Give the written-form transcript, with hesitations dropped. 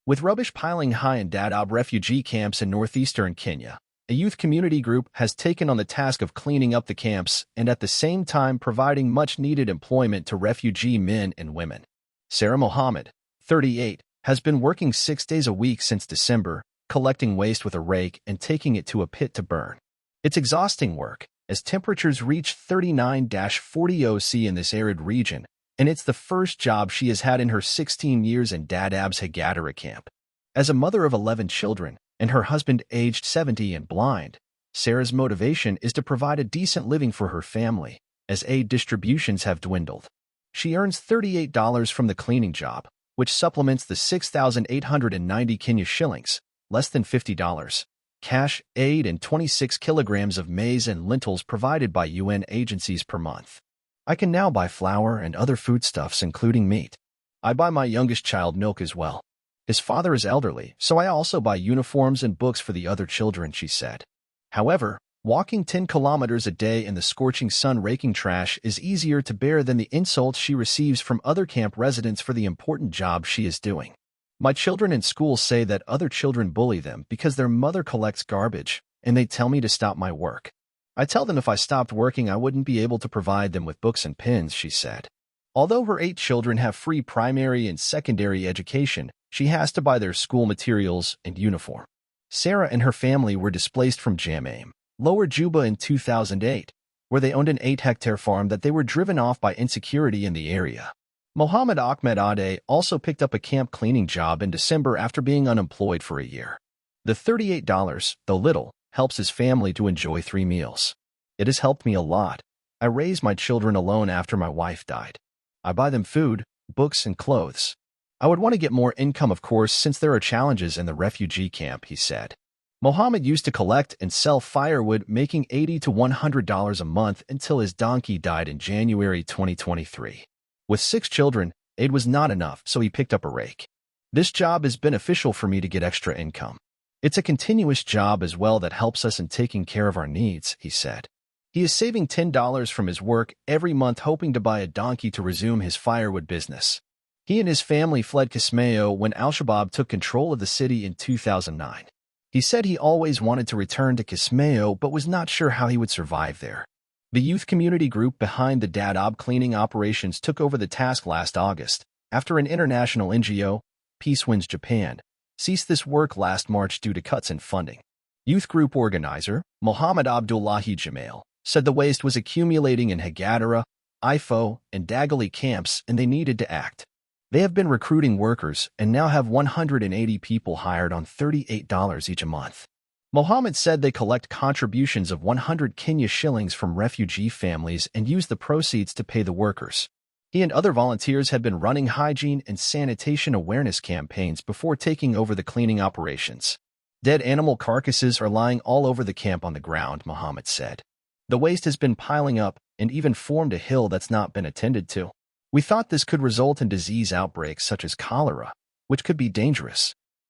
With rubbish piling high in Dadaab refugee camps in northeastern Kenya, a youth community group has taken on the task of cleaning up the camps and at the same time providing much-needed employment to refugee men and women. Sarah Mohammed, 38, has been working 6 days a week since December, collecting waste with a rake and taking it to a pit to burn. It's exhausting work, as temperatures reach 39-40 C in this arid region, and it's the first job she has had in her 16 years in Dadaab's Hagadara camp. As a mother of 11 children, and her husband aged 70 and blind, Sarah's motivation is to provide a decent living for her family, as aid distributions have dwindled. She earns $38 from the cleaning job, which supplements the 6,890 Kenya shillings, less than $50, cash aid and 26 kilograms of maize and lentils provided by UN agencies per month. I can now buy flour and other foodstuffs, including meat. I buy my youngest child milk as well. His father is elderly, so I also buy uniforms and books for the other children, she said. However, walking 10 kilometers a day in the scorching sun raking trash is easier to bear than the insults she receives from other camp residents for the important job she is doing. My children in school say that other children bully them because their mother collects garbage, and they tell me to stop my work. I tell them if I stopped working I wouldn't be able to provide them with books and pens, she said. Although her 8 children have free primary and secondary education, she has to buy their school materials and uniform. Sarah and her family were displaced from Jamame, Lower Juba in 2008, where they owned an 8-hectare farm that they were driven off by insecurity in the area. Mohammed Ahmed Ade also picked up a camp cleaning job in December after being unemployed for a year. The $38, though little, helps his family to enjoy 3 meals. It has helped me a lot. I raised my children alone after my wife died. I buy them food, books, and clothes. I would want to get more income, of course, since there are challenges in the refugee camp, he said. Mohammed used to collect and sell firewood, making $80 to $100 a month until his donkey died in January 2023. With 6 children, aid was not enough, so he picked up a rake. This job is beneficial for me to get extra income. It's a continuous job as well that helps us in taking care of our needs, he said. He is saving $10 from his work every month, hoping to buy a donkey to resume his firewood business. He and his family fled Kismayo when Al-Shabaab took control of the city in 2009. He said he always wanted to return to Kismayo but was not sure how he would survive there. The youth community group behind the Dadaab cleaning operations took over the task last August, after an international NGO, Peace Winds Japan, ceased this work last March due to cuts in funding. Youth group organizer, Mohammed Abdullahi Jamal, said the waste was accumulating in Hagadara, Ifo, and Dagali camps and they needed to act. They have been recruiting workers and now have 180 people hired on $38 each a month. Mohammed said they collect contributions of 100 Kenya shillings from refugee families and use the proceeds to pay the workers. He and other volunteers had been running hygiene and sanitation awareness campaigns before taking over the cleaning operations. Dead animal carcasses are lying all over the camp on the ground, Mohammed said. The waste has been piling up and even formed a hill that's not been attended to. We thought this could result in disease outbreaks such as cholera, which could be dangerous.